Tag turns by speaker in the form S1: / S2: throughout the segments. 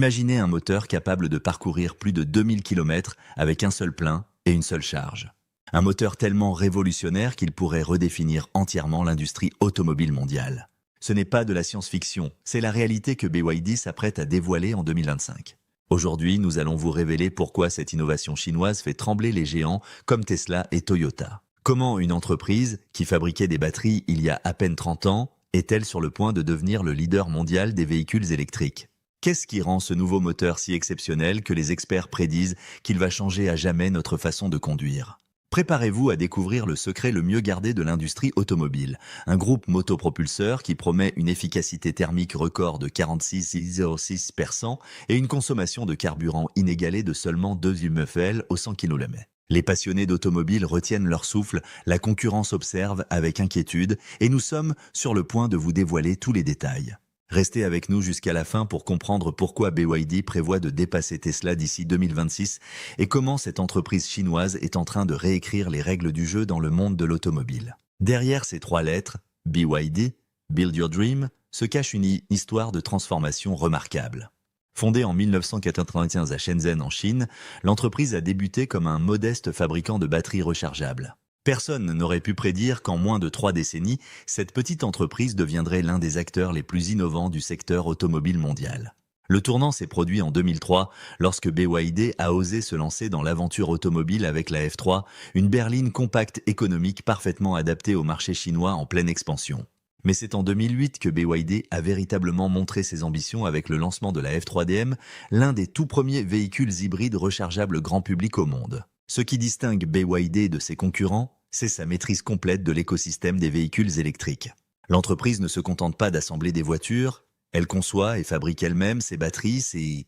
S1: Imaginez un moteur capable de parcourir plus de 2000 km avec un seul plein et une seule charge. Un moteur tellement révolutionnaire qu'il pourrait redéfinir entièrement l'industrie automobile mondiale. Ce n'est pas de la science-fiction, c'est la réalité que BYD s'apprête à dévoiler en 2025. Aujourd'hui, nous allons vous révéler pourquoi cette innovation chinoise fait trembler les géants comme Tesla et Toyota. Comment une entreprise qui fabriquait des batteries il y a à peine 30 ans est-elle sur le point de devenir le leader mondial des véhicules électriques? Qu'est-ce qui rend ce nouveau moteur si exceptionnel que les experts prédisent qu'il va changer à jamais notre façon de conduire? Préparez-vous à découvrir le secret le mieux gardé de l'industrie automobile, un groupe motopropulseur qui promet une efficacité thermique record de 46,06 per cent et une consommation de carburant inégalée de seulement 2 UMFL au 100 km. Les passionnés d'automobile retiennent leur souffle, la concurrence observe avec inquiétude et nous sommes sur le point de vous dévoiler tous les détails. Restez avec nous jusqu'à la fin pour comprendre pourquoi BYD prévoit de dépasser Tesla d'ici 2026 et comment cette entreprise chinoise est en train de réécrire les règles du jeu dans le monde de l'automobile. Derrière ces 3 lettres, BYD, Build Your Dream, se cache une histoire de transformation remarquable. Fondée en 1995 à Shenzhen en Chine, l'entreprise a débuté comme un modeste fabricant de batteries rechargeables. Personne n'aurait pu prédire qu'en moins de 3 décennies, cette petite entreprise deviendrait l'un des acteurs les plus innovants du secteur automobile mondial. Le tournant s'est produit en 2003, lorsque BYD a osé se lancer dans l'aventure automobile avec la F3, une berline compacte économique parfaitement adaptée au marché chinois en pleine expansion. Mais c'est en 2008 que BYD a véritablement montré ses ambitions avec le lancement de la F3DM, l'un des tout premiers véhicules hybrides rechargeables grand public au monde. Ce qui distingue BYD de ses concurrents, c'est sa maîtrise complète de l'écosystème des véhicules électriques. L'entreprise ne se contente pas d'assembler des voitures, elle conçoit et fabrique elle-même ses batteries, ses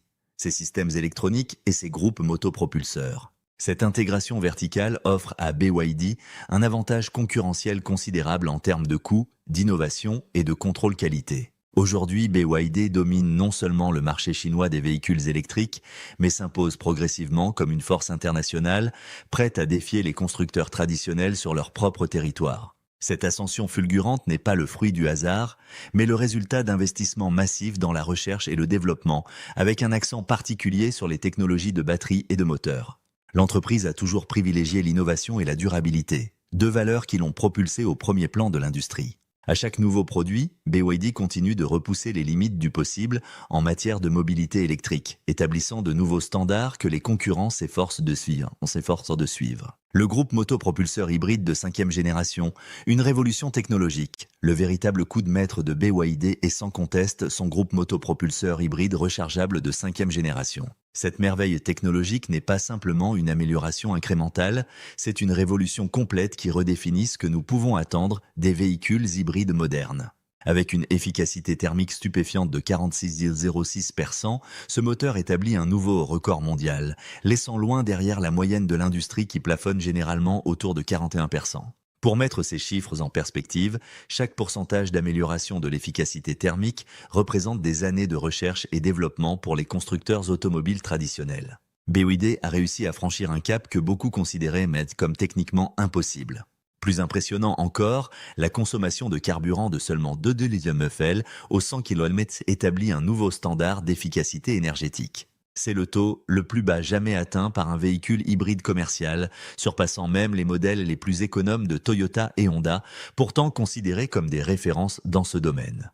S1: systèmes électroniques et ses groupes motopropulseurs. Cette intégration verticale offre à BYD un avantage concurrentiel considérable en termes de coût, d'innovation et de contrôle qualité. Aujourd'hui, BYD domine non seulement le marché chinois des véhicules électriques, mais s'impose progressivement comme une force internationale, prête à défier les constructeurs traditionnels sur leur propre territoire. Cette ascension fulgurante n'est pas le fruit du hasard, mais le résultat d'investissements massifs dans la recherche et le développement, avec un accent particulier sur les technologies de batterie et de moteur. L'entreprise a toujours privilégié l'innovation et la durabilité, 2 valeurs qui l'ont propulsée au premier plan de l'industrie. À chaque nouveau produit, BYD continue de repousser les limites du possible en matière de mobilité électrique, établissant de nouveaux standards que les concurrents s'efforcent de suivre. Le groupe motopropulseur hybride de 5e génération, une révolution technologique. Le véritable coup de maître de BYD est sans conteste son groupe motopropulseur hybride rechargeable de 5e génération. Cette merveille technologique n'est pas simplement une amélioration incrémentale, c'est une révolution complète qui redéfinit ce que nous pouvons attendre des véhicules hybrides modernes. Avec une efficacité thermique stupéfiante de 46,06 per cent, ce moteur établit un nouveau record mondial, laissant loin derrière la moyenne de l'industrie qui plafonne généralement autour de 41 per cent. Pour mettre ces chiffres en perspective, chaque pourcentage d'amélioration de l'efficacité thermique représente des années de recherche et développement pour les constructeurs automobiles traditionnels. BYD a réussi à franchir un cap que beaucoup considéraient comme techniquement impossible. Plus impressionnant encore, la consommation de carburant de seulement 2 UMFL au 100 km établit un nouveau standard d'efficacité énergétique. C'est le taux le plus bas jamais atteint par un véhicule hybride commercial, surpassant même les modèles les plus économes de Toyota et Honda, pourtant considérés comme des références dans ce domaine.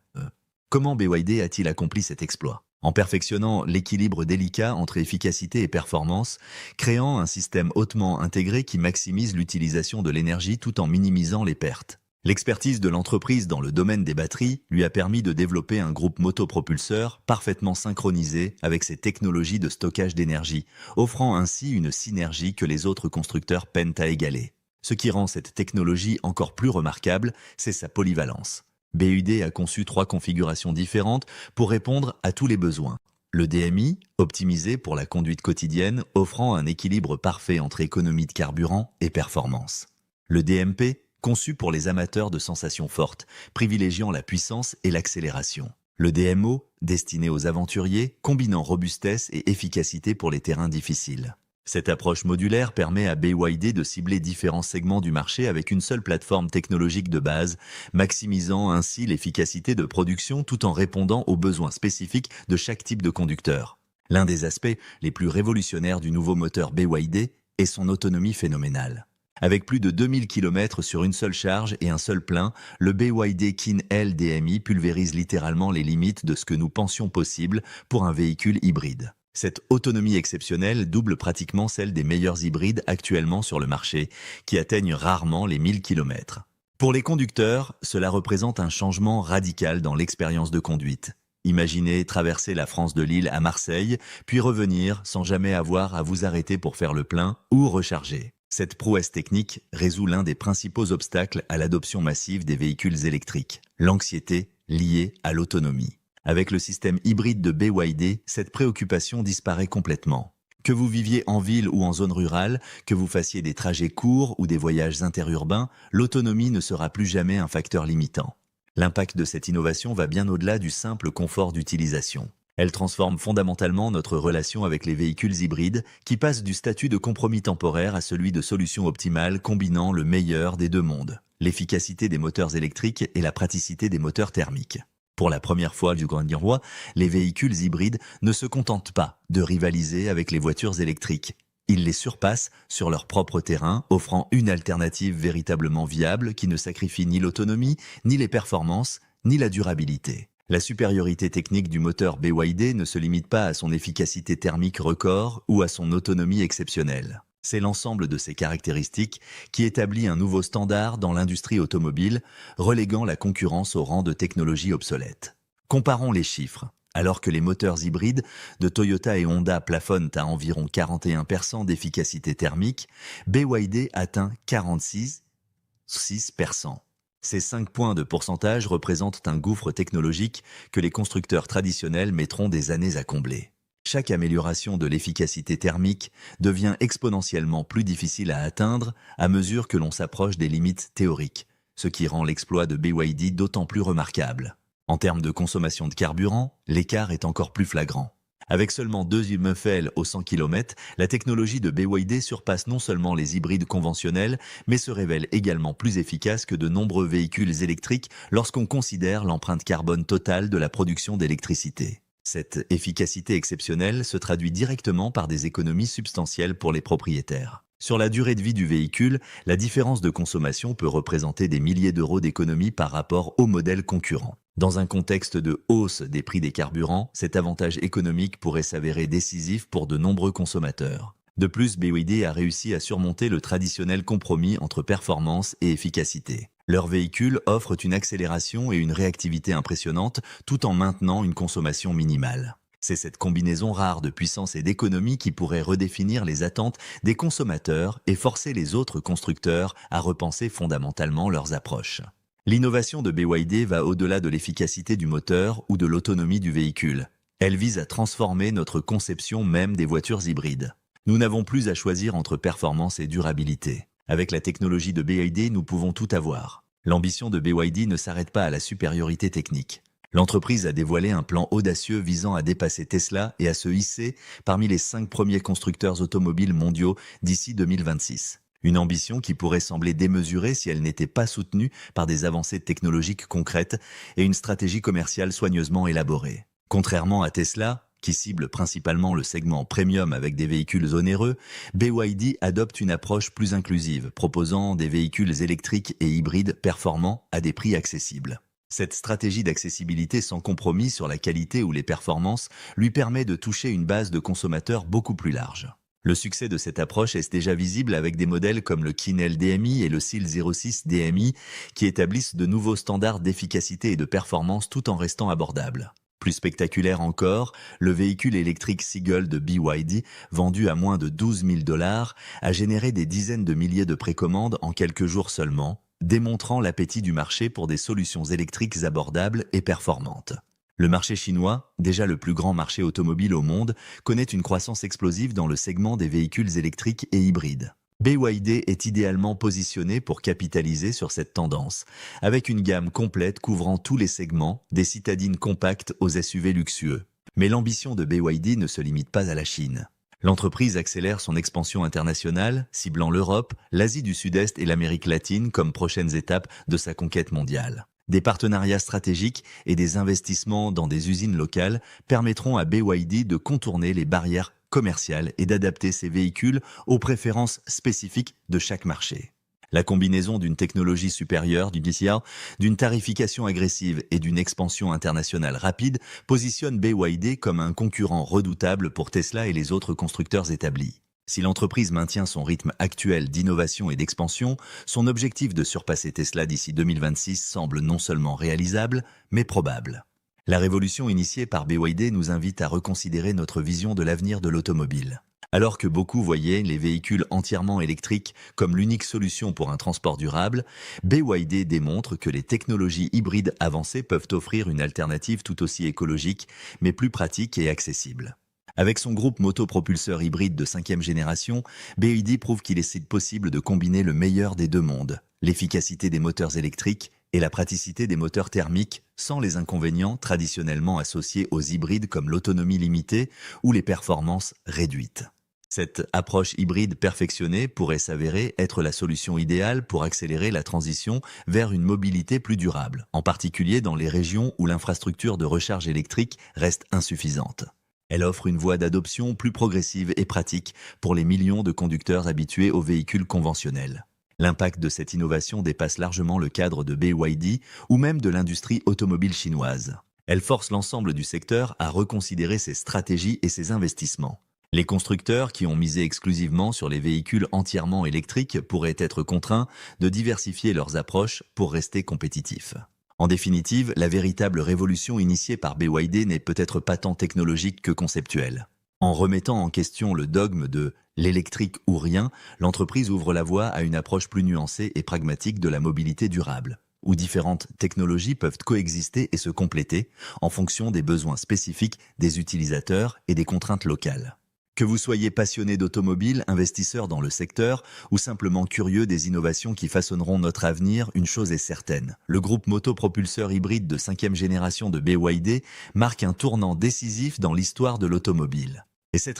S1: Comment BYD a-t-il accompli cet exploit? En perfectionnant l'équilibre délicat entre efficacité et performance, créant un système hautement intégré qui maximise l'utilisation de l'énergie tout en minimisant les pertes. L'expertise de l'entreprise dans le domaine des batteries lui a permis de développer un groupe motopropulseur parfaitement synchronisé avec ses technologies de stockage d'énergie, offrant ainsi une synergie que les autres constructeurs peinent à égaler. Ce qui rend cette technologie encore plus remarquable, c'est sa polyvalence. BYD a conçu 3 configurations différentes pour répondre à tous les besoins. Le DMI, optimisé pour la conduite quotidienne, offrant un équilibre parfait entre économie de carburant et performance. Le DMP, conçu pour les amateurs de sensations fortes, privilégiant la puissance et l'accélération. Le DMO, destiné aux aventuriers, combinant robustesse et efficacité pour les terrains difficiles. Cette approche modulaire permet à BYD de cibler différents segments du marché avec une seule plateforme technologique de base, maximisant ainsi l'efficacité de production tout en répondant aux besoins spécifiques de chaque type de conducteur. L'un des aspects les plus révolutionnaires du nouveau moteur BYD est son autonomie phénoménale. Avec plus de 2000 km sur une seule charge et un seul plein, le BYD Kin L DMI pulvérise littéralement les limites de ce que nous pensions possible pour un véhicule hybride. Cette autonomie exceptionnelle double pratiquement celle des meilleurs hybrides actuellement sur le marché, qui atteignent rarement les 1000 km. Pour les conducteurs, cela représente un changement radical dans l'expérience de conduite. Imaginez traverser la France de Lille à Marseille, puis revenir sans jamais avoir à vous arrêter pour faire le plein ou recharger. Cette prouesse technique résout l'un des principaux obstacles à l'adoption massive des véhicules électriques, l'anxiété liée à l'autonomie. Avec le système hybride de BYD, cette préoccupation disparaît complètement. Que vous viviez en ville ou en zone rurale, que vous fassiez des trajets courts ou des voyages interurbains, l'autonomie ne sera plus jamais un facteur limitant. L'impact de cette innovation va bien au-delà du simple confort d'utilisation. Elle transforme fondamentalement notre relation avec les véhicules hybrides qui passent du statut de compromis temporaire à celui de solution optimale combinant le meilleur des deux mondes, l'efficacité des moteurs électriques et la praticité des moteurs thermiques. Pour la première fois du Grand Roi, les véhicules hybrides ne se contentent pas de rivaliser avec les voitures électriques. Ils les surpassent sur leur propre terrain, offrant une alternative véritablement viable qui ne sacrifie ni l'autonomie, ni les performances, ni la durabilité. La supériorité technique du moteur BYD ne se limite pas à son efficacité thermique record ou à son autonomie exceptionnelle. C'est l'ensemble de ces caractéristiques qui établit un nouveau standard dans l'industrie automobile, reléguant la concurrence au rang de technologie obsolète. Comparons les chiffres. Alors que les moteurs hybrides de Toyota et Honda plafonnent à environ 41% d'efficacité thermique, BYD atteint 46,6%. Ces 5 points de pourcentage représentent un gouffre technologique que les constructeurs traditionnels mettront des années à combler. Chaque amélioration de l'efficacité thermique devient exponentiellement plus difficile à atteindre à mesure que l'on s'approche des limites théoriques, ce qui rend l'exploit de BYD d'autant plus remarquable. En termes de consommation de carburant, l'écart est encore plus flagrant. Avec seulement 2 UMFL au 100 km, la technologie de BYD surpasse non seulement les hybrides conventionnels, mais se révèle également plus efficace que de nombreux véhicules électriques lorsqu'on considère l'empreinte carbone totale de la production d'électricité. Cette efficacité exceptionnelle se traduit directement par des économies substantielles pour les propriétaires. Sur la durée de vie du véhicule, la différence de consommation peut représenter des milliers d'euros d'économie par rapport aux modèles concurrents. Dans un contexte de hausse des prix des carburants, cet avantage économique pourrait s'avérer décisif pour de nombreux consommateurs. De plus, BYD a réussi à surmonter le traditionnel compromis entre performance et efficacité. Leurs véhicules offrent une accélération et une réactivité impressionnantes tout en maintenant une consommation minimale. C'est cette combinaison rare de puissance et d'économie qui pourrait redéfinir les attentes des consommateurs et forcer les autres constructeurs à repenser fondamentalement leurs approches. L'innovation de BYD va au-delà de l'efficacité du moteur ou de l'autonomie du véhicule. Elle vise à transformer notre conception même des voitures hybrides. Nous n'avons plus à choisir entre performance et durabilité. Avec la technologie de BYD, nous pouvons tout avoir. L'ambition de BYD ne s'arrête pas à la supériorité technique. L'entreprise a dévoilé un plan audacieux visant à dépasser Tesla et à se hisser parmi les 5 premiers constructeurs automobiles mondiaux d'ici 2026. Une ambition qui pourrait sembler démesurée si elle n'était pas soutenue par des avancées technologiques concrètes et une stratégie commerciale soigneusement élaborée. Contrairement à Tesla, qui cible principalement le segment premium avec des véhicules onéreux, BYD adopte une approche plus inclusive, proposant des véhicules électriques et hybrides performants à des prix accessibles. Cette stratégie d'accessibilité sans compromis sur la qualité ou les performances lui permet de toucher une base de consommateurs beaucoup plus large. Le succès de cette approche est déjà visible avec des modèles comme le Kin L DMI et le SEAL 06 DMI qui établissent de nouveaux standards d'efficacité et de performance tout en restant abordables. Plus spectaculaire encore, le véhicule électrique Seagull de BYD, vendu à moins de 12 000 $, a généré des dizaines de milliers de précommandes en quelques jours seulement, démontrant l'appétit du marché pour des solutions électriques abordables et performantes. Le marché chinois, déjà le plus grand marché automobile au monde, connaît une croissance explosive dans le segment des véhicules électriques et hybrides. BYD est idéalement positionné pour capitaliser sur cette tendance, avec une gamme complète couvrant tous les segments, des citadines compactes aux SUV luxueux. Mais l'ambition de BYD ne se limite pas à la Chine. L'entreprise accélère son expansion internationale, ciblant l'Europe, l'Asie du Sud-Est et l'Amérique latine comme prochaines étapes de sa conquête mondiale. Des partenariats stratégiques et des investissements dans des usines locales permettront à BYD de contourner les barrières commerciales et d'adapter ses véhicules aux préférences spécifiques de chaque marché. La combinaison d'une technologie supérieure, d'une tarification agressive et d'une expansion internationale rapide positionne BYD comme un concurrent redoutable pour Tesla et les autres constructeurs établis. Si l'entreprise maintient son rythme actuel d'innovation et d'expansion, son objectif de surpasser Tesla d'ici 2026 semble non seulement réalisable, mais probable. La révolution initiée par BYD nous invite à reconsidérer notre vision de l'avenir de l'automobile. Alors que beaucoup voyaient les véhicules entièrement électriques comme l'unique solution pour un transport durable, BYD démontre que les technologies hybrides avancées peuvent offrir une alternative tout aussi écologique, mais plus pratique et accessible. Avec son groupe motopropulseur hybride de 5e génération, BYD prouve qu'il est possible de combiner le meilleur des deux mondes, l'efficacité des moteurs électriques et la praticité des moteurs thermiques, sans les inconvénients traditionnellement associés aux hybrides comme l'autonomie limitée ou les performances réduites. Cette approche hybride perfectionnée pourrait s'avérer être la solution idéale pour accélérer la transition vers une mobilité plus durable, en particulier dans les régions où l'infrastructure de recharge électrique reste insuffisante. Elle offre une voie d'adoption plus progressive et pratique pour les millions de conducteurs habitués aux véhicules conventionnels. L'impact de cette innovation dépasse largement le cadre de BYD ou même de l'industrie automobile chinoise. Elle force l'ensemble du secteur à reconsidérer ses stratégies et ses investissements. Les constructeurs qui ont misé exclusivement sur les véhicules entièrement électriques pourraient être contraints de diversifier leurs approches pour rester compétitifs. En définitive, la véritable révolution initiée par BYD n'est peut-être pas tant technologique que conceptuelle. En remettant en question le dogme de « l'électrique ou rien », l'entreprise ouvre la voie à une approche plus nuancée et pragmatique de la mobilité durable, où différentes technologies peuvent coexister et se compléter en fonction des besoins spécifiques des utilisateurs et des contraintes locales. Que vous soyez passionné d'automobile, investisseur dans le secteur ou simplement curieux des innovations qui façonneront notre avenir, une chose est certaine. Le groupe motopropulseur hybride de 5e génération de BYD marque un tournant décisif dans l'histoire de l'automobile.